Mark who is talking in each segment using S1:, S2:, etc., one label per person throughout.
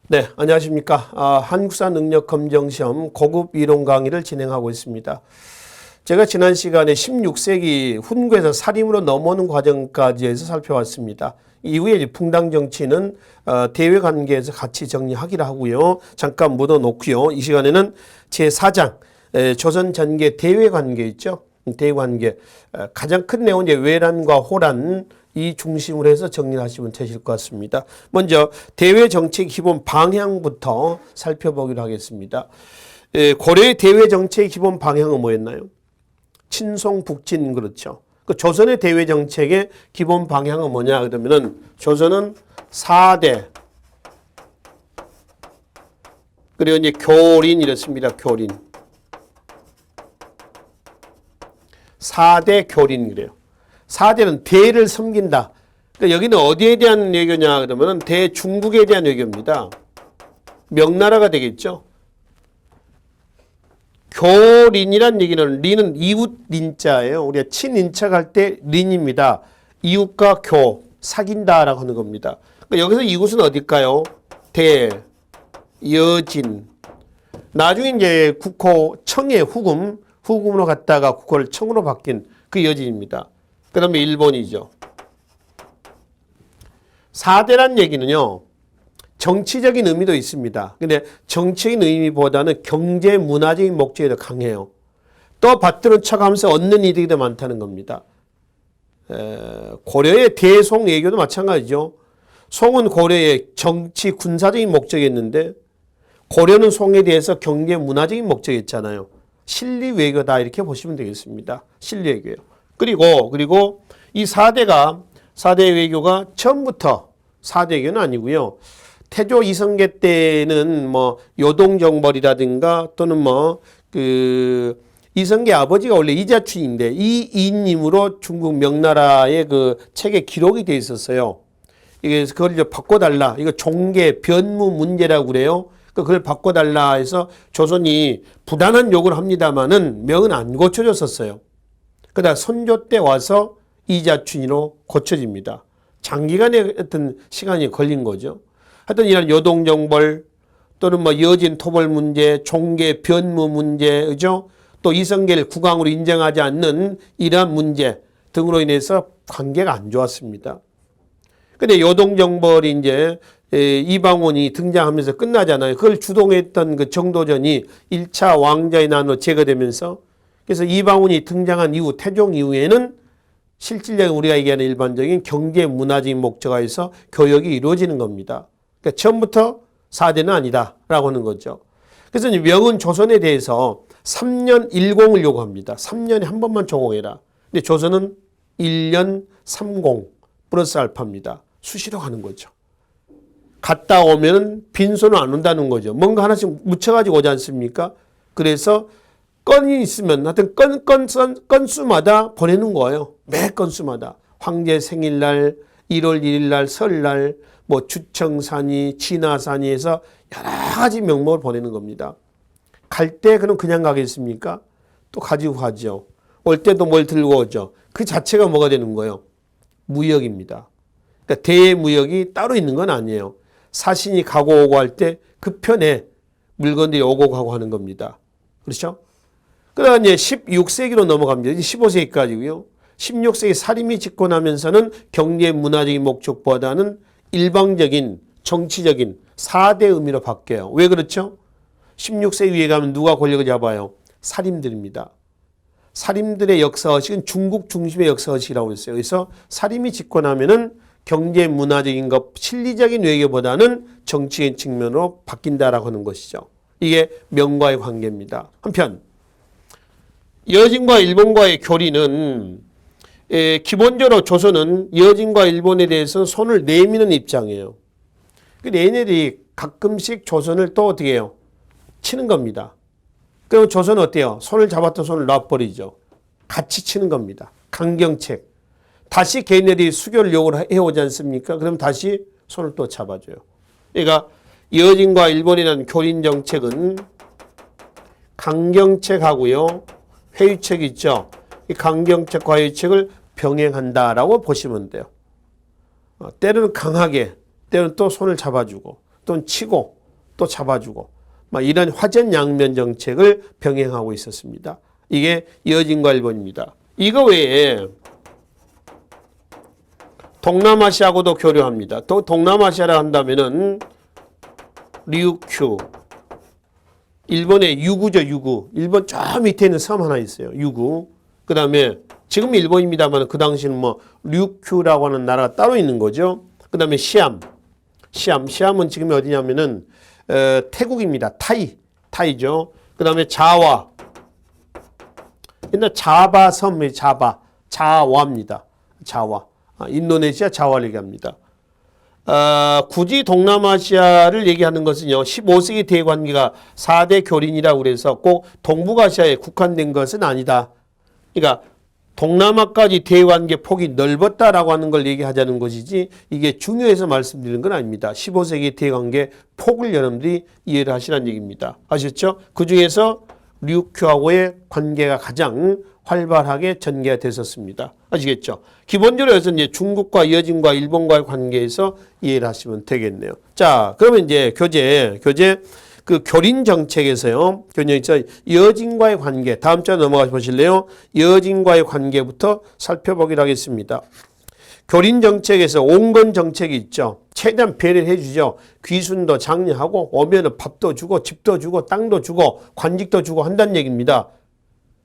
S1: 네, 안녕하십니까. 한국사 능력검정시험 고급 이론 강의를 진행하고 있습니다. 제가 지난 시간에 16세기 훈구에서 살림으로 넘어오는 과정까지 해서 살펴봤습니다. 이후에 이제 풍당 정치는 대외 관계에서 같이 정리하기로 하고요. 잠깐 묻어놓고요. 이 시간에는 제4장 조선 전개 대외 관계 있죠. 대외 관계 가장 큰 내용은 이제 외란과 호란 이 중심으로 해서 정리를 하시면 되실 것 같습니다. 먼저 대외 정책 기본 방향부터 살펴보기로 하겠습니다. 고려의 대외 정책 기본 방향은 뭐였나요? 친송 북진 그렇죠. 그 조선의 대외 정책의 기본 방향은 뭐냐 그러면은 조선은 4대 그리고 이제 교린 이렇습니다. 교린 4대 교린 그래요. 4대는 대를 섬긴다. 그러니까 여기는 어디에 대한 외교냐 그러면은 대중국에 대한 외교입니다. 명나라가 되겠죠. 교린이란 얘기는 린은 이웃 린자예요. 우리가 친인척할 때 린입니다. 이웃과 교 사귄다라고 하는 겁니다. 그러니까 여기서 이웃은 어딜까요? 대, 여진. 나중에 이제 국호 청의 후금으로 갔다가 국호를 청으로 바뀐 그 여진입니다. 그 다음에 일본이죠. 4대란 얘기는요. 정치적인 의미도 있습니다. 근데 정치적인 의미보다는 경제 문화적인 목적이 더 강해요. 또 받드는 척하면서 얻는 이득이 더 많다는 겁니다. 고려의 대송 외교도 마찬가지죠. 송은 고려의 정치 군사적인 목적이었는데 고려는 송에 대해서 경제 문화적인 목적이었잖아요. 실리 외교다 이렇게 보시면 되겠습니다. 실리 외교요. 그리고 이 4대 외교가 처음부터 4대 외교는 아니고요. 태조 이성계 때는 뭐 요동정벌이라든가 또는 이성계 아버지가 원래 이자춘인데 이 이님으로 중국 명나라의 그 책에 기록이 돼 있었어요. 이게 그걸 이제 바꿔달라. 이거 종계 변무 문제라고 그래요. 그걸 바꿔달라 해서 조선이 부단한 요구를 합니다만은 명은 안 고쳐졌었어요. 그러다 선조 때 와서 이자춘으로 고쳐집니다. 장기간의 어떤 시간이 걸린 거죠. 하여튼 이런 요동정벌 또는 여진 토벌 문제, 종계 변무 문제, 그죠? 또 이성계를 국왕으로 인정하지 않는 이러한 문제 등으로 인해서 관계가 안 좋았습니다. 근데 요동정벌이 이제 이방원이 등장하면서 끝나잖아요. 그걸 주동했던 그 정도전이 1차 왕자의 난으로 제거되면서 그래서 이방원이 등장한 이후 태종 이후에는 실질적인 우리가 얘기하는 일반적인 경제 문화적인 목적화에서 교역이 이루어지는 겁니다. 그러니까 처음부터 4대는 아니다라고 하는 거죠. 그래서 명은 조선에 대해서 3년 1공을 요구합니다. 3년에 한 번만 조공해라. 근데 조선은 1년 30 플러스 알파입니다. 수시로 가는 거죠. 갔다 오면 빈손은 안 온다는 거죠. 뭔가 하나씩 묻혀가지고 오지 않습니까? 그래서 건이 있으면 하여튼 건수마다 보내는 거예요. 매 건수마다. 황제 생일날, 1월 1일날, 설날, 주청산이, 진화산이 해서 여러 가지 명목을 보내는 겁니다. 갈 때 그럼 그냥 가겠습니까? 또 가지고 가죠. 올 때도 뭘 들고 오죠. 그 자체가 뭐가 되는 거예요? 무역입니다. 그러니까 대무역이 따로 있는 건 아니에요. 사신이 가고 오고 할 때 그 편에 물건들이 오고 가고 하는 겁니다. 그렇죠? 그러다 이제 16세기로 넘어갑니다. 이제 15세기까지고요. 16세기 살림이 짓고 나면서는 경제 문화적인 목적보다는 일방적인 정치적인 4대 의미로 바뀌어요. 왜 그렇죠? 16세기 위에 가면 누가 권력을 잡아요? 살림들입니다. 살림들의 역사의식은 중국 중심의 역사의식이라고 했어요. 그래서 살림이 짓고 나면은 경제 문화적인 것, 실리적인 외교보다는 정치적인 측면으로 바뀐다라고 하는 것이죠. 이게 명과의 관계입니다. 한편 여진과 일본과의 교리는 기본적으로 조선은 여진과 일본에 대해서 손을 내미는 입장이에요. 근데 얘네들이 가끔씩 조선을 또 어떻게 해요? 치는 겁니다. 그럼 조선은 어때요? 손을 잡았던 손을 놔버리죠. 같이 치는 겁니다. 강경책. 다시 걔네들이 수교를 요구를 해오지 않습니까? 그럼 다시 손을 또 잡아줘요. 그러니까 여진과 일본이라는 교린 정책은 강경책하고요. 회유책 있죠. 이 강경책과 회유책을 병행한다라고 보시면 돼요. 때로는 강하게, 때로는 또 손을 잡아주고, 또는 치고, 또 잡아주고 막 이런 화전양면 정책을 병행하고 있었습니다. 이게 여진과 일본입니다. 이거 외에 동남아시아하고도 교류합니다. 또 동남아시아라 한다면은 류큐, 일본의 유구죠, 유구. 일본 저 밑에 있는 섬 하나 있어요. 유구. 그 다음에 지금 일본입니다만 그 당시는 뭐 류큐라고 하는 나라가 따로 있는 거죠. 그 다음에 시암은 지금 어디냐면은 태국입니다. 타이죠. 그 다음에 자와. 옛날 자바 섬이 자와입니다. 자와. 인도네시아 자와를 얘기합니다. 굳이 동남아시아를 얘기하는 것은요, 15세기 대관계가 4대 교린이라고 그래서 꼭 동북아시아에 국한된 것은 아니다. 그러니까 동남아까지 대관계 폭이 넓었다라고 하는 걸 얘기하자는 것이지 이게 중요해서 말씀드리는 건 아닙니다. 15세기 대관계 폭을 여러분들이 이해를 하시라는 얘기입니다. 아셨죠? 그 중에서 류큐하고의 관계가 가장 활발하게 전개가 됐었습니다. 아시겠죠? 기본적으로 해서 이제 중국과 여진과 일본과의 관계에서 이해를 하시면 되겠네요. 자, 그러면 이제 교재 그 교린 정책에서요. 여진과의 관계, 다음 주에 넘어가 보실래요? 여진과의 관계부터 살펴보기로 하겠습니다. 교린 정책에서 온건 정책이 있죠. 최대한 배려를 해주죠. 귀순도 장려하고 오면은 밥도 주고 집도 주고 땅도 주고 관직도 주고 한다는 얘기입니다.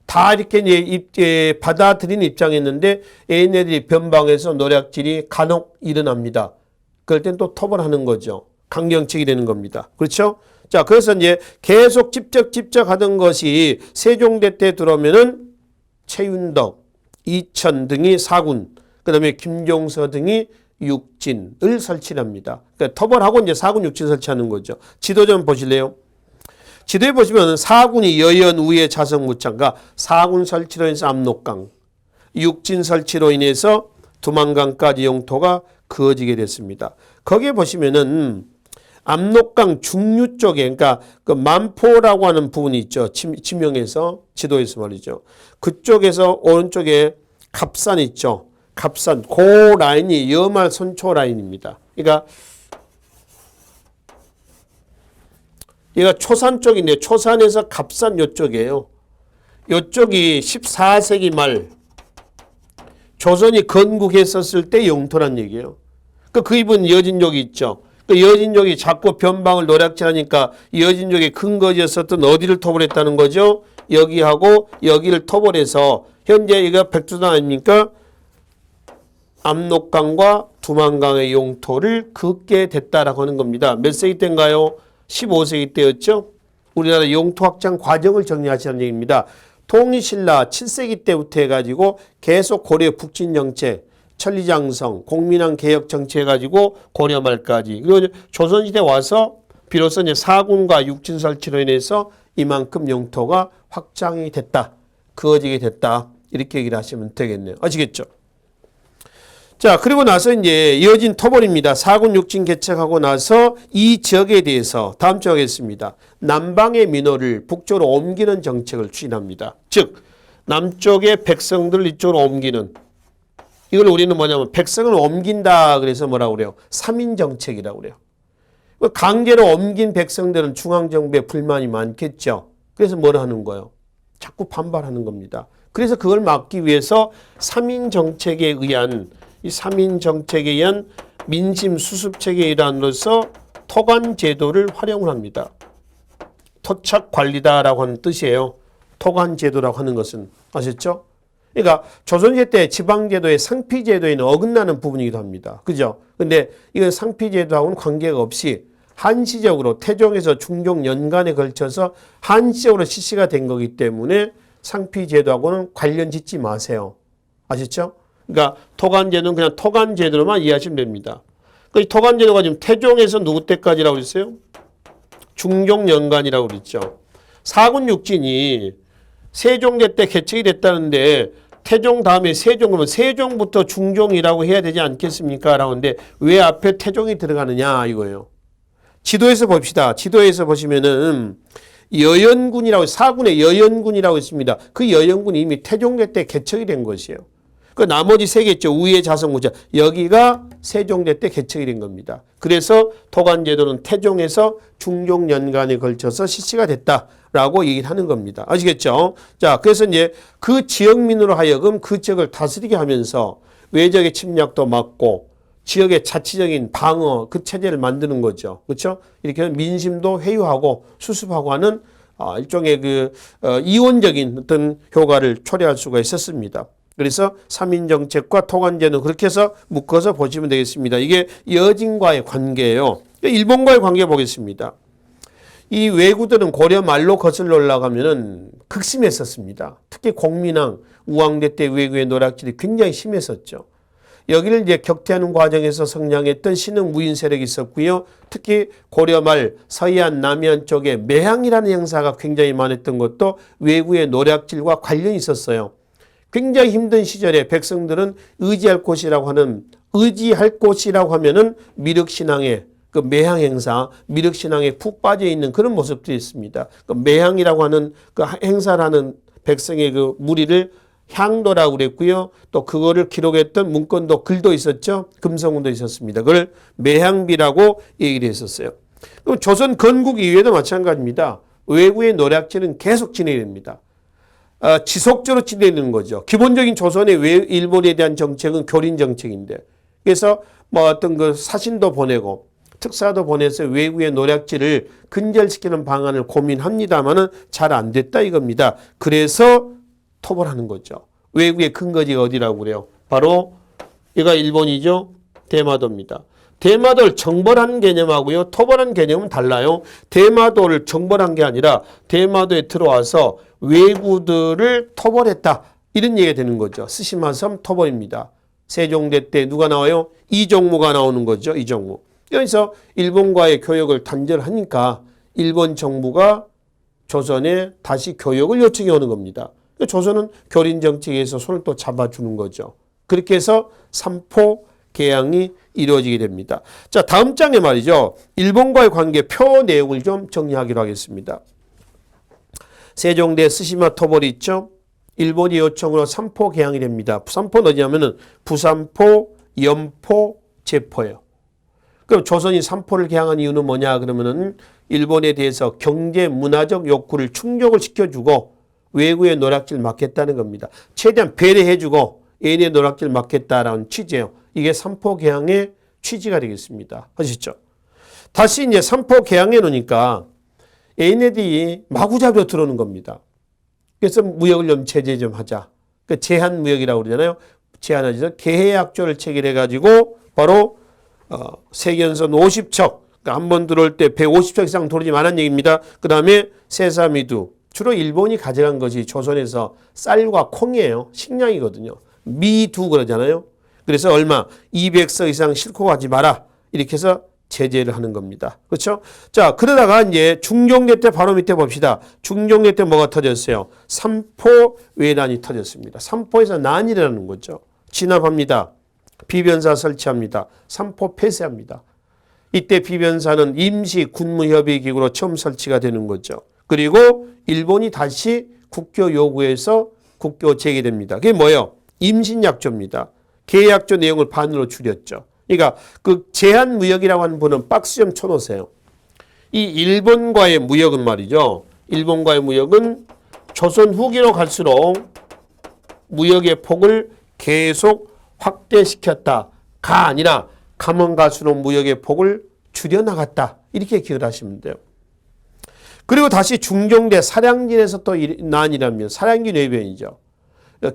S1: 다 이렇게 이제 받아들인 입장이었는데 얘네들이 변방에서 노략질이 간혹 일어납니다. 그럴 땐 또 톱을 하는 거죠. 강경책이 되는 겁니다. 그렇죠? 자, 그래서 이제 계속 집적 하던 것이 세종대 때 들어오면은 최윤덕, 이천 등이 사군, 그 다음에 김종서 등이 육진을 설치합니다. 그러니까 톱을 하고 이제 사군 육진 설치하는 거죠. 지도 좀 보실래요? 지도에 보시면 사군이 여연 우회 자성무창과 사군 설치로 인해서 압록강, 육진 설치로 인해서 두만강까지 영토가 그어지게 됐습니다. 거기에 보시면은 압록강 중류 쪽에, 그러니까 그 만포라고 하는 부분이 있죠. 지명에서, 지도에서 말이죠. 그쪽에서 오른쪽에 갑산 있죠. 갑산, 그 라인이 여말 선초 라인입니다. 그러니까 얘가 초산 쪽인데 초산에서 갑산 요쪽이에요. 요쪽이 14세기 말 조선이 건국했었을 때 영토란 얘기예요. 그 입은 여진족이 있죠. 그 여진족이 자꾸 변방을 노략질하니까 여진족의 근거지였었던 어디를 토벌했다는 거죠? 여기하고 여기를 토벌해서 현재 이거 백두산 아닙니까? 압록강과 두만강의 영토를 긋게 됐다라고 하는 겁니다. 몇 세기 때인가요? 15세기 때였죠. 우리나라 영토 확장 과정을 정리하시는 얘기입니다. 통일신라 7세기 때부터 해가지고 계속 고려 북진 정책, 천리장성, 공민왕 개혁 정책 해가지고 고려 말까지, 그리고 조선시대 와서 비로소 이제 사군과 육진 설치로 인해서 이만큼 영토가 확장이 됐다, 그어지게 됐다, 이렇게 얘기를 하시면 되겠네요. 아시겠죠? 자, 그리고 나서 이제 이어진 토벌입니다. 사군 육진 개척하고 나서 이 지역에 대해서 다음 주에 하겠습니다. 남방의 민호를 북쪽으로 옮기는 정책을 추진합니다. 즉, 남쪽의 백성들을 이쪽으로 옮기는, 이걸 우리는 뭐냐면 백성을 옮긴다 그래서 뭐라고 그래요? 3인 정책이라고 그래요. 강제로 옮긴 백성들은 중앙정부에 불만이 많겠죠. 그래서 뭘 하는 거예요? 자꾸 반발하는 겁니다. 그래서 그걸 막기 위해서 3인 정책에 의한, 이 3인 정책에 의한 민심 수습책의 일환으로서 토관 제도를 활용을 합니다. 토착 관리다라고 하는 뜻이에요. 토관 제도라고 하는 것은. 아셨죠? 그러니까 조선시대 때 지방제도의 상피제도에는 어긋나는 부분이기도 합니다. 그죠? 근데 이건 상피제도하고는 관계가 없이 한시적으로 태종에서 중종 연간에 걸쳐서 한시적으로 실시가 된 거기 때문에 상피제도하고는 관련 짓지 마세요. 아셨죠? 그러니까 토관제도는 그냥 토관제도로만 이해하시면 됩니다. 그 토관제도가 지금 태종에서 누구 때까지라고 그랬어요? 중종 연간이라고 그랬죠. 사군 육진이 세종대 때 개척이 됐다는데 태종 다음에 세종, 그러면 세종부터 중종이라고 해야 되지 않겠습니까? 라는데 왜 앞에 태종이 들어가느냐 이거예요. 지도에서 봅시다. 지도에서 보시면은 여연군이라고, 사군의 여연군이라고 있습니다. 그 여연군이 이미 태종대 때 개척이 된 것이에요. 그 나머지 세 개 있죠. 우회 자성구자. 여기가 세종대 때 개척이 된 겁니다. 그래서 토관제도는 태종에서 중종 연간에 걸쳐서 실시가 됐다라고 얘기를 하는 겁니다. 아시겠죠? 자, 그래서 이제 그 지역민으로 하여금 그 지역을 다스리게 하면서 외적의 침략도 막고 지역의 자치적인 방어 그 체제를 만드는 거죠. 그렇죠? 이렇게 민심도 회유하고 수습하고 하는 일종의 이원적인 어떤 효과를 초래할 수가 있었습니다. 그래서 3인 정책과 토관제는 그렇게 해서 묶어서 보시면 되겠습니다. 이게 여진과의 관계예요. 일본과의 관계 보겠습니다. 이 왜구들은 고려 말로 거슬러 올라가면은 극심했었습니다. 특히 공민왕, 우왕대 때 왜구의 노략질이 굉장히 심했었죠. 여기를 이제 격퇴하는 과정에서 성장했던 신흥 무인 세력이 있었고요. 특히 고려 말 서해안, 남해안 쪽에 매향이라는 행사가 굉장히 많았던 것도 왜구의 노략질과 관련이 있었어요. 굉장히 힘든 시절에 백성들은 의지할 곳이라고 하면은 미륵신앙의 그 매향 행사, 미륵신앙에 푹 빠져 있는 그런 모습들이 있습니다. 그 매향이라고 하는 그 행사를 하는 백성의 그 무리를 향도라고 그랬고요. 또 그거를 기록했던 문건도 글도 있었죠. 금성문도 있었습니다. 그걸 매향비라고 얘기를 했었어요. 그럼 조선 건국 이후에도 마찬가지입니다. 왜구의 노략질은 계속 진행이 됩니다. 지속적으로 진행되는 거죠. 기본적인 조선의 일본에 대한 정책은 교린 정책인데, 그래서 뭐 어떤 그 사신도 보내고 특사도 보내서 왜구의 노략질을 근절시키는 방안을 고민합니다만은 잘 안 됐다 이겁니다. 그래서 토벌하는 거죠. 왜구의 근거지가 어디라고 그래요? 바로 얘가 일본이죠. 대마도입니다. 대마도를 정벌하는 개념하고요. 토벌하는 개념은 달라요. 대마도를 정벌한 게 아니라 대마도에 들어와서 왜구들을 토벌했다. 이런 얘기가 되는 거죠. 스시마섬 토벌입니다. 세종대 때 누가 나와요? 이종무가 나오는 거죠. 이종무. 그래서 일본과의 교역을 단절하니까 일본 정부가 조선에 다시 교역을 요청해 오는 겁니다. 조선은 교린 정책에서 손을 또 잡아주는 거죠. 그렇게 해서 삼포 개항이 이루어지게 됩니다. 자, 다음 장에 말이죠. 일본과의 관계 표 내용을 좀 정리하기로 하겠습니다. 세종대 스시마 토벌이 있죠. 일본이 요청으로 삼포 개항이 됩니다. 삼포는 어디냐면은 부삼포, 염포, 제포예요. 그럼 조선이 삼포를 개항한 이유는 뭐냐 그러면은 일본에 대해서 경제 문화적 욕구를 충족을 시켜주고 왜구의 노략질 막겠다는 겁니다. 최대한 배려해주고 얘네 노략질 막겠다라는 취지예요. 이게 삼포 개항의 취지가 되겠습니다. 아시죠? 다시 이제 삼포 개항해 놓으니까 얘네들이 마구잡이로 들어오는 겁니다. 그래서 무역을 좀 제재 좀 하자. 그 제한 무역이라고 그러잖아요. 제한하죠. 개해약조를 체결해가지고 바로 세견선 50척, 그러니까 한 번 들어올 때 150척 이상 들어오지 말란 얘기입니다. 그 다음에 세사미두, 주로 일본이 가져간 것이 조선에서 쌀과 콩이에요. 식량이거든요. 미두 그러잖아요. 그래서 얼마? 200석 이상 싣고 가지 마라. 이렇게 해서 제재를 하는 겁니다. 그렇죠? 자, 그러다가 이제 중종대 때 바로 밑에 봅시다. 중종대 때 뭐가 터졌어요? 삼포 외난이 터졌습니다. 삼포에서 난이라는 거죠. 진압합니다. 비변사 설치합니다. 삼포 폐쇄합니다. 이때 비변사는 임시 군무협의기구로 처음 설치가 되는 거죠. 그리고 일본이 다시 국교 요구해서 국교 재개됩니다. 그게 뭐예요? 임신약조입니다. 계약조 내용을 반으로 줄였죠. 그러니까 그 제한무역이라고 하는 분은 박스 좀 쳐놓으세요. 이 일본과의 무역은 말이죠. 일본과의 무역은 조선 후기로 갈수록 무역의 폭을 계속 확대시켰다가 아니라 가면 갈수록 무역의 폭을 줄여나갔다. 이렇게 기억을 하시면 돼요. 그리고 다시 중종대 사량진에서 또 난이라면 사량진 외변이죠.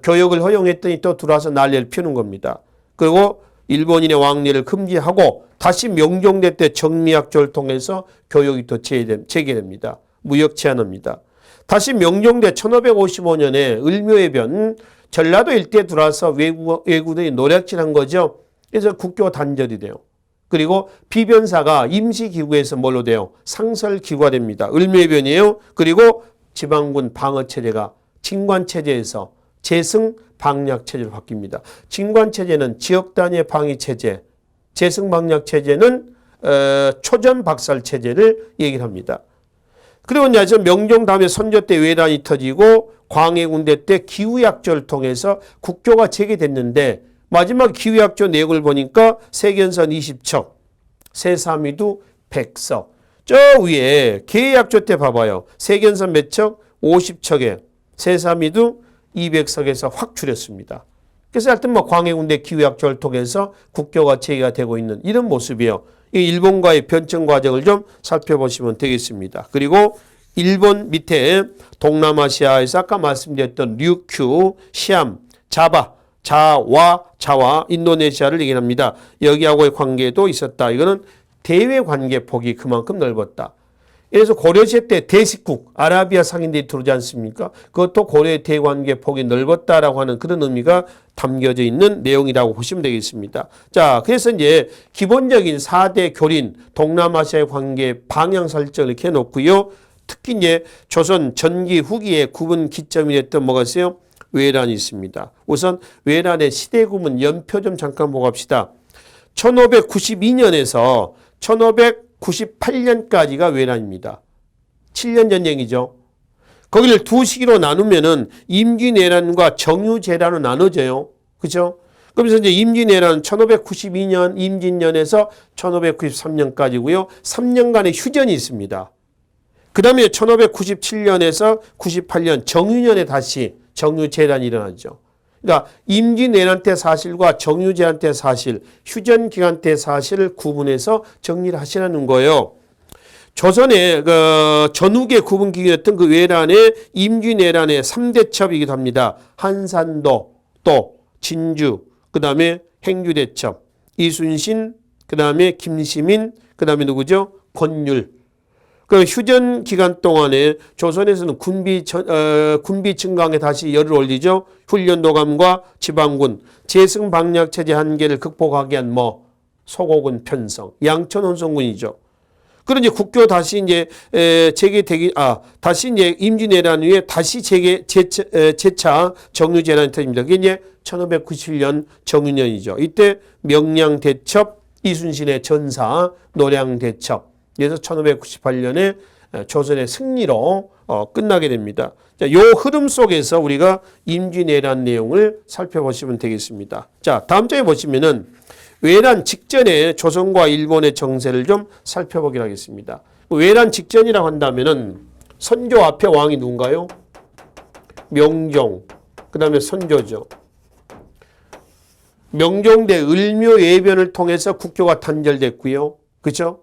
S1: 교역을 허용했더니 또 들어와서 난리를 피우는 겁니다. 그리고 일본인의 왕래를 금지하고 다시 명종대 때 정미약조를 통해서 교역이 또 재개됩니다. 무역 제한합니다. 다시 명종대 1555년에 을묘해변 전라도 일대에 들어와서 왜구들이 노략질한 거죠. 그래서 국교 단절이 돼요. 그리고 비변사가 임시기구에서 뭘로 돼요? 상설기구가 됩니다. 을묘해변이에요. 그리고 지방군 방어체제가 진관체제에서 재승 방략체제로 바뀝니다. 진관체제는 지역단위의 방위체제, 재승 방략체제는 초전 박살체제를 얘기를 합니다. 그리고 이제 명종 다음에 선조 때 외란이 터지고 광해군대 때 기후약조를 통해서 국교가 재개됐는데 마지막 기후약조 내용을 보니까 세견선 20척, 세사미도 100석. 저 위에 계약조 때 봐봐요. 세견선 몇 척? 50척에 세사미도 200석에서 확 줄였습니다. 그래서 하여튼 뭐 광해군대 기후약조를 통해서 국교가 재개가 되고 있는 이런 모습이에요. 이 일본과의 변천 과정을 좀 살펴보시면 되겠습니다. 그리고 일본 밑에 동남아시아에서 아까 말씀드렸던 류큐, 시암, 자바, 자와, 인도네시아를 얘기합니다. 여기하고의 관계도 있었다. 이거는 대외 관계 폭이 그만큼 넓었다. 그래서 고려시대 때 대식국, 아라비아 상인들이 들어오지 않습니까? 그것도 고려의 대관계 폭이 넓었다라고 하는 그런 의미가 담겨져 있는 내용이라고 보시면 되겠습니다. 자, 그래서 이제 기본적인 4대 교린, 동남아시아의 관계 방향 설정을 이렇게 해놓고요. 특히 이제 조선 전기 후기의 구분 기점이 됐던 뭐가 있어요? 외란이 있습니다. 우선 외란의 시대 구분 연표 좀 잠깐 보고 갑시다. 1592년에서 1598년까지가 외란입니다. 7년 전쟁이죠. 거기를 두 시기로 나누면은 임진왜란과 정유재란으로 나눠져요. 그죠? 그러면서 이제 임진왜란 1592년 임진년에서 1593년까지고요. 3년간의 휴전이 있습니다. 그 다음에 1597년에서 98년 정유년에 다시 정유재란이 일어나죠. 그러니까 임진왜란 때 사실과 정유재란 때 사실, 휴전 기간 때 사실을 구분해서 정리를 하시라는 거예요. 조선의 그 전후의 구분 기기였던 그 외란의 임진왜란의 3대 첩이기도 합니다. 한산도, 또 진주, 그 다음에 행주대첩, 이순신, 그 다음에 김시민, 그 다음에 누구죠? 권율. 그 휴전 기간 동안에 조선에서는 군비 증강에 다시 열을 올리죠. 훈련도감과 지방군, 재승 방략 체제 한계를 극복하기 위한 소고군 편성, 양천 혼성군이죠. 그런 이제 국교 다시 이제 다시 이제 임진왜란 후에 다시 재차 정유재란이 터집니다. 그게 이제 1597년 정유년이죠. 이때 명량대첩, 이순신의 전사, 노량대첩. 그래서 1598년에 조선의 승리로 끝나게 됩니다. 자, 요 흐름 속에서 우리가 임진왜란 내용을 살펴보시면 되겠습니다. 자, 다음 장에 보시면은 외란 직전에 조선과 일본의 정세를 좀 살펴보기로 하겠습니다. 외란 직전이라고 한다면은 선조 앞에 왕이 누군가요? 명종, 그 다음에 선조죠. 명종 대 을묘예변을 통해서 국교가 단절됐고요. 그렇죠?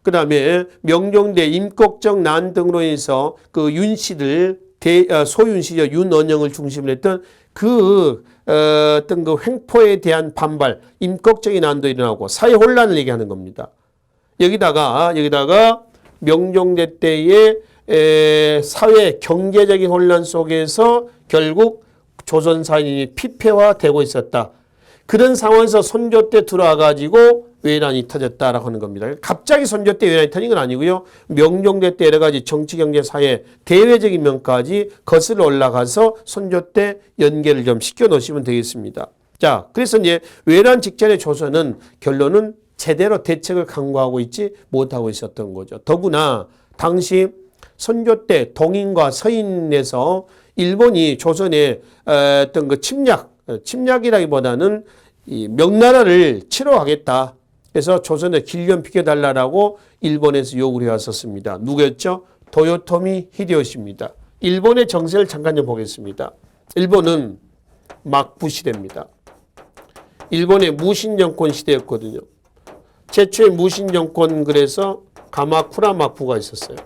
S1: 그 다음에 명종대 임꺽정 난 등으로 해서 그 윤씨들, 소윤씨죠. 윤언영을 중심으로 했던 어떤 그 횡포에 대한 반발, 임꺽정의 난도 일어나고 사회 혼란을 얘기하는 겁니다. 여기다가 명종대 때의 사회 경제적인 혼란 속에서 결국 조선 사회이 피폐화되고 있었다. 그런 상황에서 선조 때 들어와가지고 외란이 터졌다라고 하는 겁니다. 갑자기 선조 때 외란이 터진 건 아니고요. 명종대 때 여러 가지 정치, 경제, 사회, 대외적인 면까지 거슬러 올라가서 선조 때 연계를 좀 시켜 놓으시면 되겠습니다. 자, 그래서 이제 외란 직전의 조선은 결론은 제대로 대책을 강구하고 있지 못하고 있었던 거죠. 더구나 당시 선조 때 동인과 서인에서 일본이 조선의 어떤 그 침략이라기보다는 이 명나라를 치러 가겠다. 그래서 조선에 길련 비켜달라고 일본에서 요구를 해왔었습니다. 누구였죠? 도요토미 히데요시입니다. 일본의 정세를 잠깐 좀 보겠습니다. 일본은 막부 시대입니다. 일본의 무신정권 시대였거든요. 최초의 무신정권 그래서 가마쿠라 막부가 있었어요.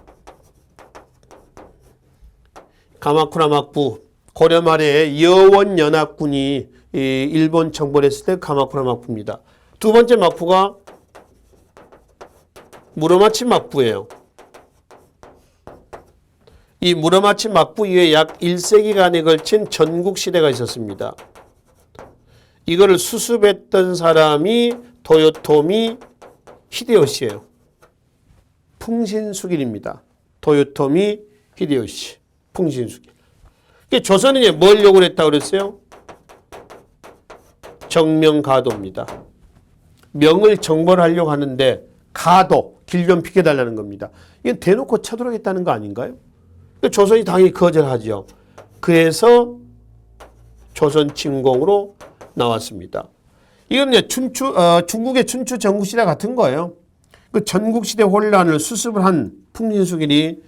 S1: 가마쿠라 막부, 고려 말에 여원연합군이 일본 정벌했을 때 가마쿠라 막부입니다. 두 번째 막부가 무로마치 막부예요. 이 무로마치 막부 이후에 약 1세기간에 걸친 전국시대가 있었습니다. 이거를 수습했던 사람이 도요토미 히데요시예요. 풍신수길입니다. 도요토미 히데요시. 풍신수길. 조선이 뭘 요구를 했다고 그랬어요? 정명가도입니다. 명을 정벌하려고 하는데 가도, 길 좀 비켜달라는 겁니다. 이건 대놓고 쳐들어오겠다는 거 아닌가요? 조선이 당연히 거절하죠. 그래서 조선 침공으로 나왔습니다. 이건 이제 중국의 춘추 전국시대 같은 거예요. 그 전국시대 혼란을 수습을 한 풍신수길이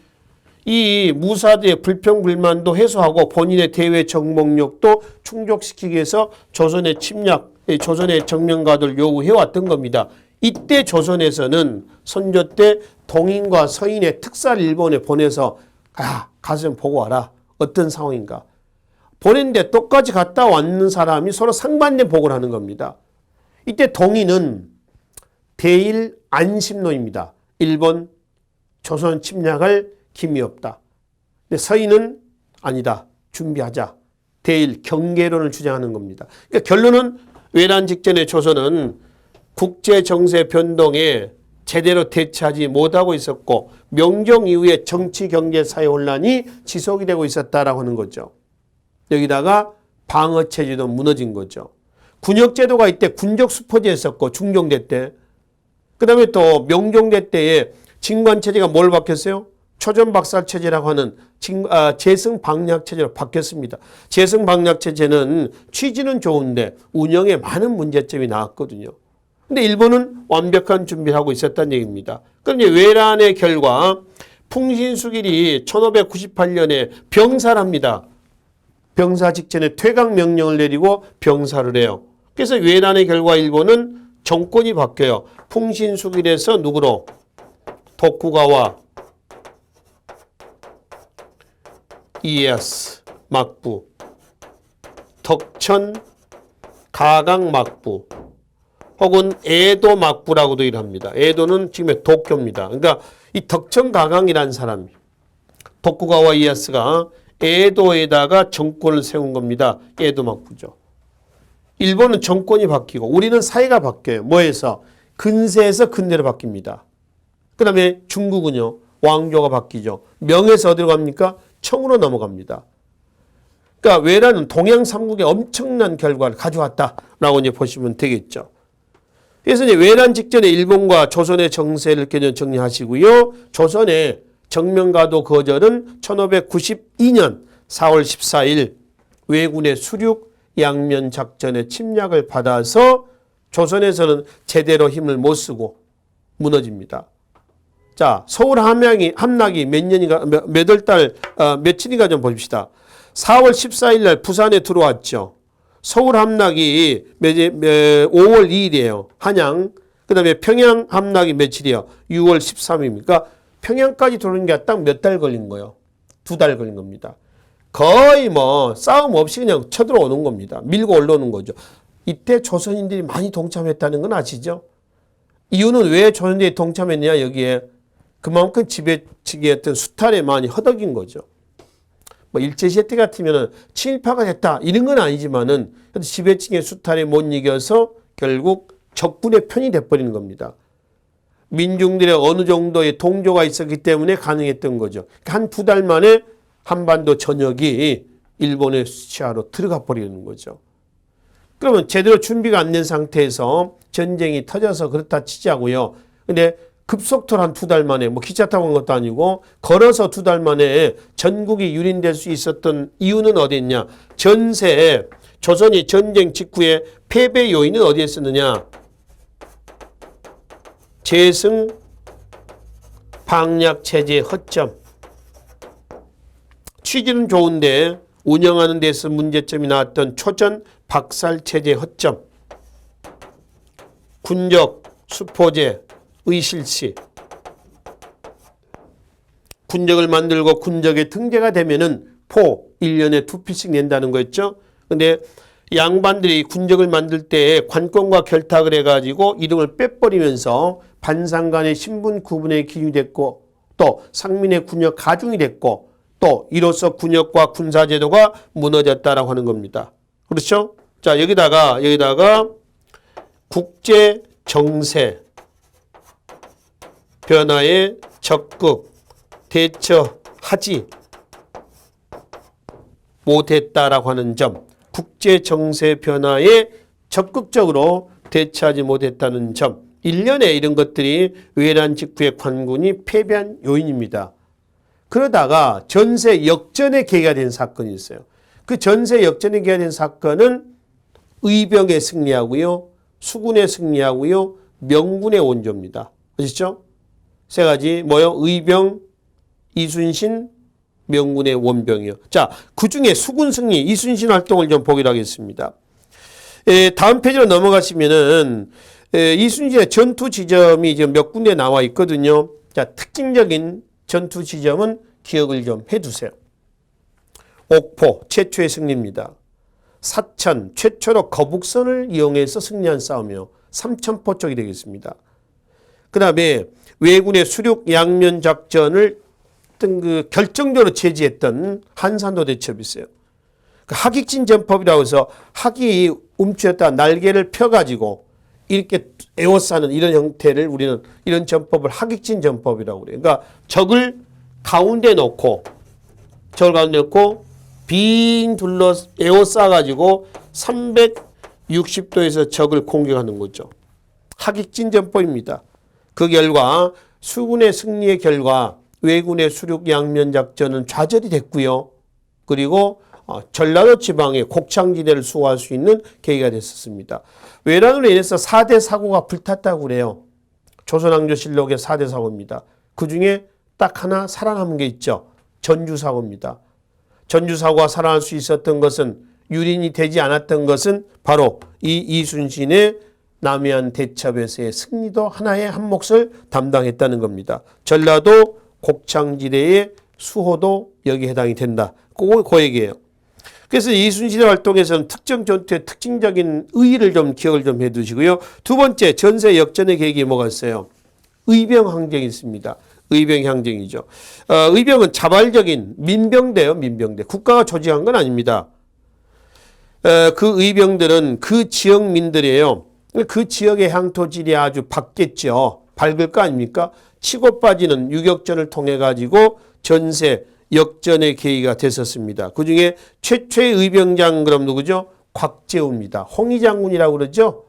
S1: 이 무사들의 불평불만도 해소하고 본인의 대외 정복력도 충족시키기 위해서 조선의 침략, 조선의 정면가도를 요구해왔던 겁니다. 이때 조선에서는 선조 때 동인과 서인의 특사를 일본에 보내서 가서 좀 보고 와라. 어떤 상황인가. 보냈는데 똑같이 갔다 왔는 사람이 서로 상반된 보고를 하는 겁니다. 이때 동인은 대일 안심론입니다. 일본, 조선 침략할 힘이 없다. 근데 서인은 아니다. 준비하자. 대일 경계론을 주장하는 겁니다. 그러니까 결론은 외란 직전에 조선은 국제 정세 변동에 제대로 대처하지 못하고 있었고 명종 이후에 정치 경제 사회 혼란이 지속이 되고 있었다라고 하는 거죠. 여기다가 방어 체제도 무너진 거죠. 군역제도가 이때 군적 수포제였었고 중종대 때. 그 다음에 또 명종대 때에 징관체제가 뭘 바뀌었어요? 초전박살체제라고 하는 재승방략체제로 바뀌었습니다. 재승방략체제는 취지는 좋은데 운영에 많은 문제점이 나왔거든요. 근데 일본은 완벽한 준비를 하고 있었다는 얘기입니다. 그럼 이제 외란의 결과 풍신수길이 1598년에 병사를 합니다. 병사 직전에 퇴각 명령을 내리고 병사를 해요. 그래서 외란의 결과 일본은 정권이 바뀌어요. 풍신수길에서 누구로? 도쿠가와 이에야스 막부, 덕천 가강 막부 혹은 에도 막부라고도 일합니다. 에도는 지금의 도쿄입니다. 그러니까 이 덕천 가강이라는 사람이 도쿠가와 이에야스가 에도에다가 정권을 세운 겁니다. 에도 막부죠. 일본은 정권이 바뀌고 우리는 사회가 바뀌어요. 뭐에서? 근세에서 근대로 바뀝니다. 그 다음에 중국은요. 왕조가 바뀌죠. 명에서 어디로 갑니까? 청으로 넘어갑니다. 그러니까 외란은 동양 삼국에 엄청난 결과를 가져왔다라고 이제 보시면 되겠죠. 그래서 이제 외란 직전에 일본과 조선의 정세를 정리하시고요. 조선의 정면가도 거절은 1592년 4월 14일 왜군의 수륙 양면 작전의 침략을 받아서 조선에서는 제대로 힘을 못 쓰고 무너집니다. 자, 서울 함락이 몇 년인가, 며칠인가 좀 봅시다. 4월 14일 날 부산에 들어왔죠. 서울 함락이 5월 2일이에요. 한양. 그 다음에 평양 함락이 며칠이에요? 6월 13일입니까? 평양까지 들어오는 게 딱 몇 달 걸린 거예요? 2달 걸린 겁니다. 거의 뭐 싸움 없이 그냥 쳐들어오는 겁니다. 밀고 올라오는 거죠. 이때 조선인들이 많이 동참했다는 건 아시죠? 이유는 왜 조선인들이 동참했냐 여기에? 그만큼 지배층이었던 수탈에 많이 허덕인 거죠. 뭐 일제시대 때 같으면 친일파가 됐다 이런 건 아니지만은 지배층의 수탈에 못 이겨서 결국 적군의 편이 돼버리는 겁니다. 민중들의 어느 정도의 동조가 있었기 때문에 가능했던 거죠. 한 2달 만에 한반도 전역이 일본의 수치하로 들어가 버리는 거죠. 그러면 제대로 준비가 안 된 상태에서 전쟁이 터져서 그렇다 치자고요. 근데 급속도로 한 2달 만에 뭐 기차 타고 간 것도 아니고 걸어서 2달 만에 전국이 유린될 수 있었던 이유는 어디 있냐? 전세에 조선이 전쟁 직후에 패배 요인은 어디에 있었느냐? 재승 방략 체제의 허점. 취지는 좋은데 운영하는 데서 문제점이 나왔던 초전 박살 체제의 허점. 군적 수포제 의실시. 군적을 만들고 군적의 등재가 되면은 포 1년에 2필씩 낸다는 거였죠. 근데 양반들이 군적을 만들 때 관권과 결탁을 해가지고 이름을 빼버리면서 반상간의 신분 구분의 기준이 됐고 또 상민의 군역 가중이 됐고 또 이로써 군역과 군사제도가 무너졌다라고 하는 겁니다. 그렇죠? 자, 여기다가 국제 정세 변화에 적극 대처하지 못했다라고 하는 점, 국제 정세 변화에 적극적으로 대처하지 못했다는 점, 1년에 이런 것들이 외란 직후에 관군이 패배한 요인입니다. 그러다가 전세 역전의 계기가 된 사건이 있어요. 그 전세 역전의 계기가 된 사건은 의병의 승리하고요, 수군의 승리하고요, 명군의 원조입니다. 아시죠? 세 가지 뭐요? 의병, 이순신, 명군의 원병이요. 자, 그 중에 수군 승리, 이순신 활동을 좀 보기로 하겠습니다. 다음 페이지로 넘어가시면은 이순신의 전투 지점이 지금 몇 군데 나와 있거든요. 자, 특징적인 전투 지점은 기억을 좀 해두세요. 옥포 최초의 승리입니다. 사천 최초로 거북선을 이용해서 승리한 싸움이요. 삼천포 쪽이 되겠습니다. 그 다음에 왜군의 수륙 양면 작전을 그 결정적으로 제지했던 한산도 대첩이 있어요. 그 하객진 전법이라고 해서 학이 움츠렸다 날개를 펴가지고 이렇게 에워싸는 이런 형태를 우리는 이런 전법을 하객진 전법이라고 그래요. 그러니까 적을 가운데 놓고 빙 둘러 에워싸가지고 360도에서 적을 공격하는 거죠. 하객진 전법입니다. 그 결과 수군의 승리의 결과 왜군의 수륙 양면 작전은 좌절이 됐고요. 그리고 전라도 지방의 곡창지대를 수호할 수 있는 계기가 됐었습니다. 외란으로 인해서 4대 사고가 불탔다고 그래요. 조선왕조실록의 4대 사고입니다. 그중에 딱 하나 살아남은 게 있죠. 전주사고입니다. 전주사고가 살아날 수 있었던 것은 유린이 되지 않았던 것은 바로 이 이순신의 남해안 대첩에서의 승리도 하나의 한 몫을 담당했다는 겁니다. 전라도 곡창지대의 수호도 여기에 해당이 된다. 그 얘기예요. 그래서 이순신의 활동에서는 특정 전투의 특징적인 의의를 좀 기억을 좀 해두시고요. 두 번째 전세 역전의 계획이 뭐가 있어요? 의병 항쟁이 있습니다. 의병 항쟁이죠. 의병은 자발적인 민병대요. 민병대. 국가가 조직한 건 아닙니다. 그 의병들은 그 지역민들이에요. 그 지역의 향토질이 아주 밝겠죠. 밝을 거 아닙니까? 치고 빠지는 유격전을 통해 가지고 전세 역전의 계기가 됐었습니다. 그중에 최초의 의병장 그럼 누구죠? 곽재우입니다. 홍의장군이라고 그러죠.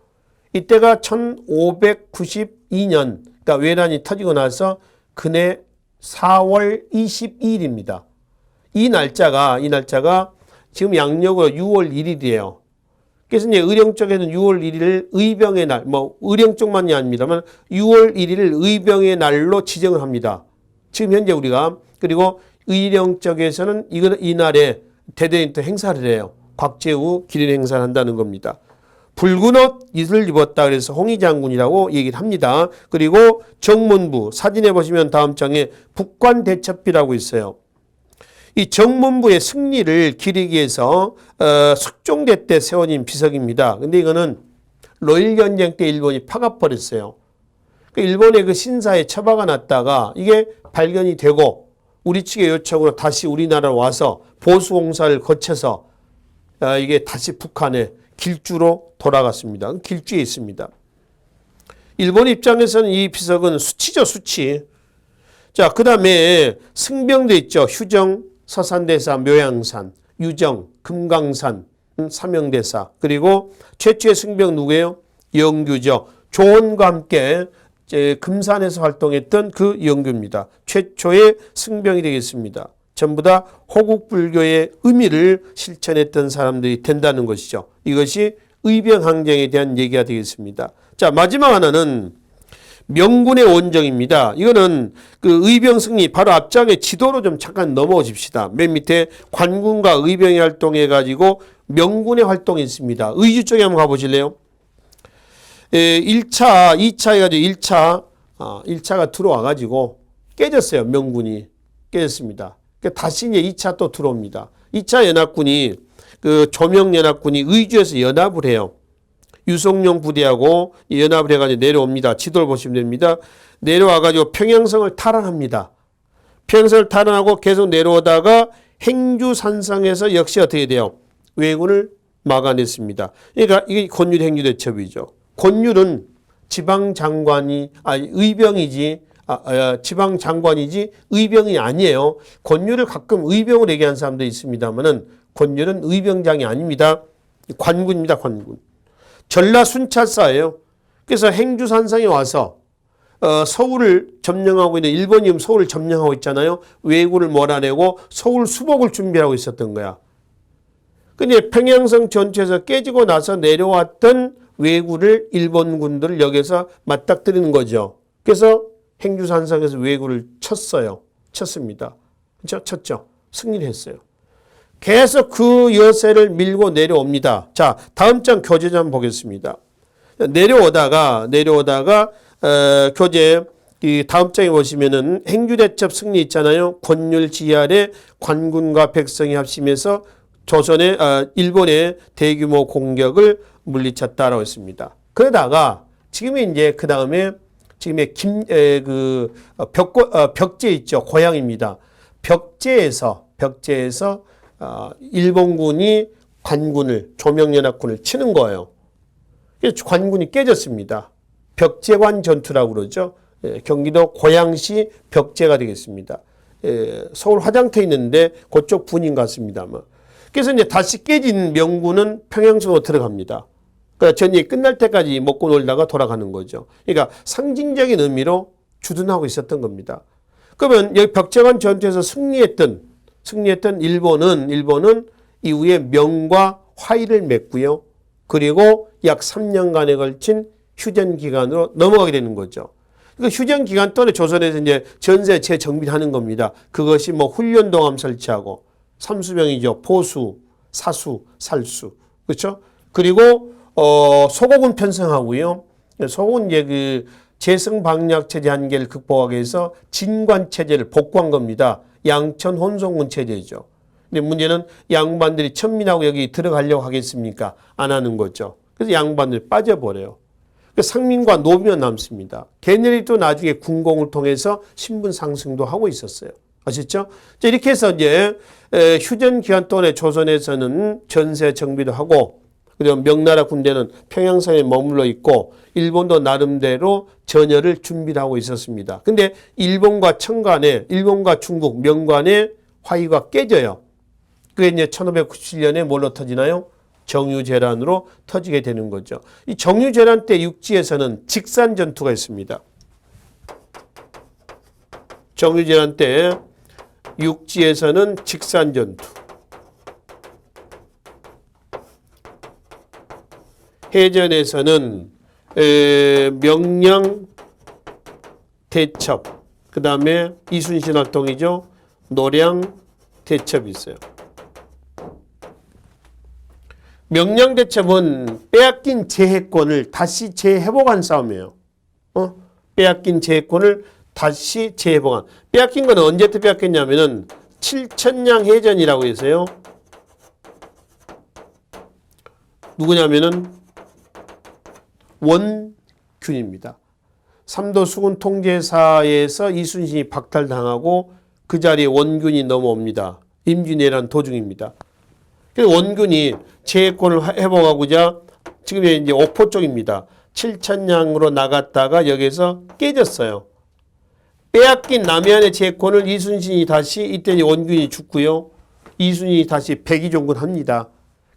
S1: 이때가 1592년 그러니까 외란이 터지고 나서 그해 4월 22일입니다. 이 날짜가 지금 양력으로 6월 1일이에요. 그래서 이제 의령 쪽에는 6월 1일을 의병의 날, 의령 쪽만이 아닙니다만 6월 1일을 의병의 날로 지정을 합니다. 지금 현재 우리가 그리고 의령 쪽에서는 이날에 대대인 또 행사를 해요. 곽재우 기린 행사를 한다는 겁니다. 붉은 옷을 입었다 그래서 홍의장군이라고 얘기를 합니다. 그리고 정문부 사진에 보시면 다음 장에 북관대첩비라고 있어요. 이 정문부의 승리를 기리기 위해서 숙종대 때 세워진 비석입니다. 근데 이거는 로일전쟁 때 일본이 파가버렸어요. 일본의 그 신사에 처박아 놨다가 이게 발견이 되고 우리 측의 요청으로 다시 우리나라로 와서 보수공사를 거쳐서 이게 다시 북한에 길주로 돌아갔습니다. 길주에 있습니다. 일본 입장에서는 이 비석은 수치죠, 수치. 자, 그 다음에 승병도 있죠. 휴정, 서산대사, 묘양산, 유정, 금강산, 삼영대사. 그리고 최초의 승병 누구예요? 영규죠. 조원과 함께 금산에서 활동했던 그 영규입니다. 최초의 승병이 되겠습니다. 전부 다 호국불교의 의미를 실천했던 사람들이 된다는 것이죠. 이것이 의병항쟁에 대한 얘기가 되겠습니다. 자, 마지막 하나는 명군의 원정입니다. 이거는 그 의병 승리 바로 앞장에 지도로 좀 잠깐 넘어오십시다. 맨 밑에 관군과 의병이 활동해 가지고 명군의 활동이 있습니다. 의주 쪽에 한번 가보실래요? 1차, 2차 해가지고 1차가 들어와 가지고 깨졌어요. 명군이 깨졌습니다. 다시 이제 2차 또 들어옵니다. 2차 연합군이 그 조명연합군이 의주에서 연합을 해요. 유성룡 부대하고 연합을 해가지고 내려옵니다. 지도를 보시면 됩니다. 내려와가지고 평양성을 탈환합니다. 평양성을 탈환하고 계속 내려오다가 행주산성에서 역시 어떻게 돼요? 왜군을 막아냈습니다. 그러니까 이게 권율 행주대첩이죠. 권율은 의병이지 지방장관이지 의병이 아니에요. 권율을 가끔 의병을 얘기하는 사람도 있습니다만은 권율은 의병장이 아닙니다. 관군입니다. 관군. 전라 순찰사예요. 그래서 행주산성에 와서 서울을 점령하고 있는 일본이 지금 서울을 점령하고 있잖아요. 왜구를 몰아내고 서울 수복을 준비하고 있었던 거야. 근데 평양성 전투에서 깨지고 나서 내려왔던 왜구를 일본 군들을 여기서 맞닥뜨리는 거죠. 그래서 행주산성에서 왜구를 쳤습니다. 그렇죠? 쳤죠. 승리를 했어요. 계속 그 여세를 밀고 내려옵니다. 자, 다음 장 교재를 한번 보겠습니다. 내려오다가 교재 이 다음 장에 보시면은 행주대첩 승리 있잖아요. 권율지하에 관군과 백성이 합심해서 일본의 대규모 공격을 물리쳤다라고 했습니다. 그러다가 지금이 이제 그 다음에 지금의 벽제 있죠. 고향입니다. 벽제에서 일본군이 관군을 조명연합군을 치는 거예요. 그래서 관군이 깨졌습니다. 벽제관 전투라고 그러죠. 경기도 고양시 벽제가 되겠습니다. 서울 화장터에 있는데 그쪽 분인 것 같습니다. 아마. 그래서 이제 다시 깨진 명군은 평양성으로 들어갑니다. 그러니까 전쟁이 끝날 때까지 먹고 놀다가 돌아가는 거죠. 그러니까 상징적인 의미로 주둔하고 있었던 겁니다. 그러면 여기 벽제관 전투에서 승리했던 일본은 이후에 명과 화의를 맺고요. 그리고 약 3년간에 걸친 휴전 기간으로 넘어가게 되는 거죠. 그 휴전 기간 동안에 조선에서 이제 전세 재정비를 하는 겁니다. 그것이 뭐 훈련동함 설치하고 삼수병이죠. 포수, 사수, 살수. 그렇죠? 그리고 소고군 편성하고요. 소고군 이제 그 재성 방략 체제 한계를 극복하기 위해서 진관 체제를 복구한 겁니다. 양천 혼성군 체제죠. 근데 문제는 양반들이 천민하고 여기 들어가려고 하겠습니까? 안 하는 거죠. 그래서 양반들이 빠져버려요. 상민과 노비만 남습니다. 걔네들이 또 나중에 군공을 통해서 신분 상승도 하고 있었어요. 아셨죠? 이렇게 해서 이제 휴전 기간 동안에 조선에서는 전세 정비도 하고, 그리고 명나라 군대는 평양성에 머물러 있고 일본도 나름대로 전열을 준비를 하고 있었습니다. 근데 일본과 중국 명간의 화의가 깨져요. 그게 이제 1597년에 뭘로 터지나요? 정유재란으로 터지게 되는 거죠. 이 정유재란 때 육지에서는 직산 전투가 있습니다. 정유재란 때 육지에서는 직산 전투. 해전에서는 명량 대첩, 그 다음에 이순신 활동이죠. 노량 대첩이 있어요. 명량 대첩은 빼앗긴 제해권을 다시 재회복한 싸움이에요. 빼앗긴 제해권을 다시 재회복한. 빼앗긴 건 언제부터 빼앗겼냐면은 칠천량 해전이라고 해서요. 누구냐면은 원균입니다. 삼도 수군 통제사에서 이순신이 박탈당하고 그 자리에 원균이 넘어옵니다. 임진왜란 도중입니다. 그래서 원균이 제해권을 회복하고자 지금 이제 옥포 쪽입니다. 칠천량으로 나갔다가 여기서 깨졌어요. 빼앗긴 남해안의 제해권을 이순신이 다시 이때 원균이 죽고요. 이순신이 다시 백의종군 합니다.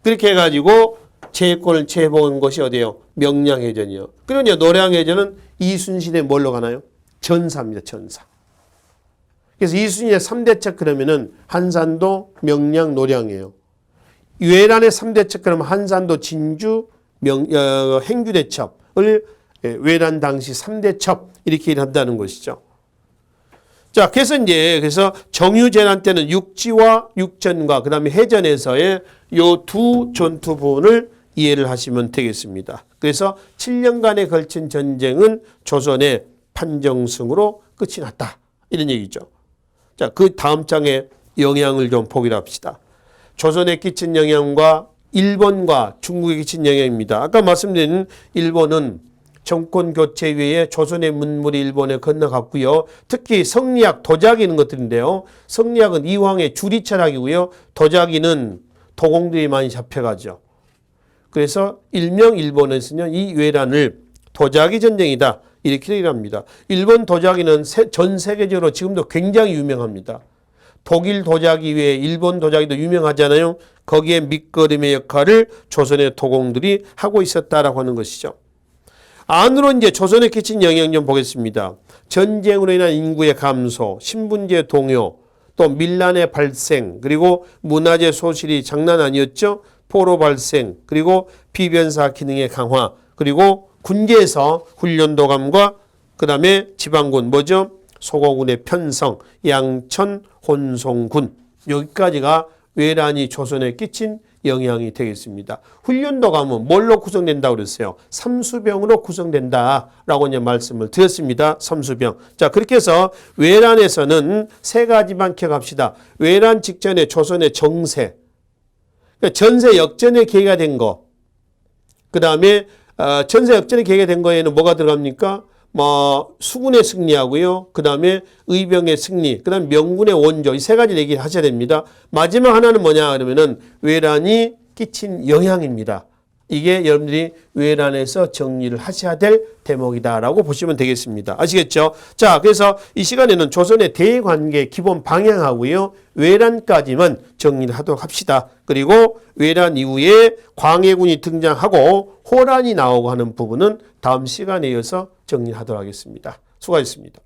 S1: 그렇게 해가지고 제해권을 재회복한 것이 어디예요? 명량해전이요. 그리고 이제 노량해전은 이순신의 뭘로 가나요? 전사입니다. 전사. 그래서 이순신의 3대첩 그러면은 한산도, 명량, 노량이에요. 외란의 3대첩 그러면 한산도, 진주, 행주대첩을 외란 당시 3대첩 이렇게 한다는 것이죠. 자, 그래서 정유재난 때는 육지와 육전과 그 다음에 해전에서의 요 두 전투부분을 이해를 하시면 되겠습니다. 그래서 7년간에 걸친 전쟁은 조선의 판정승으로 끝이 났다. 이런 얘기죠. 자, 그 다음 장에 영향을 좀 보기로 합시다. 조선에 끼친 영향과 일본과 중국에 끼친 영향입니다. 아까 말씀드린 일본은 정권 교체 이후에 조선의 문물이 일본에 건너갔고요. 특히 성리학, 도자기 이런 것들인데요. 성리학은 이황의 주리 철학이고요. 도자기는 도공들이 많이 잡혀가죠. 그래서 일명 일본에서는 이 외란을 도자기 전쟁이다 이렇게 얘기를 합니다. 일본 도자기는 전 세계적으로 지금도 굉장히 유명합니다. 독일 도자기 외에 일본 도자기도 유명하잖아요. 거기에 밑거름의 역할을 조선의 도공들이 하고 있었다라고 하는 것이죠. 안으로 이제 조선에 끼친 영향 좀 보겠습니다. 전쟁으로 인한 인구의 감소, 신분제 동요, 또 밀란의 발생, 그리고 문화재 소실이 장난 아니었죠. 포로 발생, 그리고 비변사 기능의 강화, 그리고 군계에서 훈련도감과 그 다음에 지방군 뭐죠? 소고군의 편성, 양천, 혼송군, 여기까지가 외란이 조선에 끼친 영향이 되겠습니다. 훈련도감은 뭘로 구성된다고 그랬어요? 삼수병으로 구성된다라고 이제 말씀을 드렸습니다. 삼수병. 자, 그렇게 해서 외란에서는 세 가지만 기억합시다. 외란 직전에 조선의 정세, 그러니까 전세 역전의 계기가 된 거. 그 다음에 전세 역전의 계기가 된 거에는 뭐가 들어갑니까? 수군의 승리하고요. 그 다음에 의병의 승리, 그 다음에 명군의 원조, 이 세 가지 얘기를 하셔야 됩니다. 마지막 하나는 뭐냐 그러면은 외란이 끼친 영향입니다. 이게 여러분들이 외란에서 정리를 하셔야 될 대목이다라고 보시면 되겠습니다. 아시겠죠? 자, 그래서 이 시간에는 조선의 대관계 기본 방향하고요. 외란까지만 정리를 하도록 합시다. 그리고 외란 이후에 광해군이 등장하고 호란이 나오고 하는 부분은 다음 시간에 이어서 정리하도록 하겠습니다. 수고하셨습니다.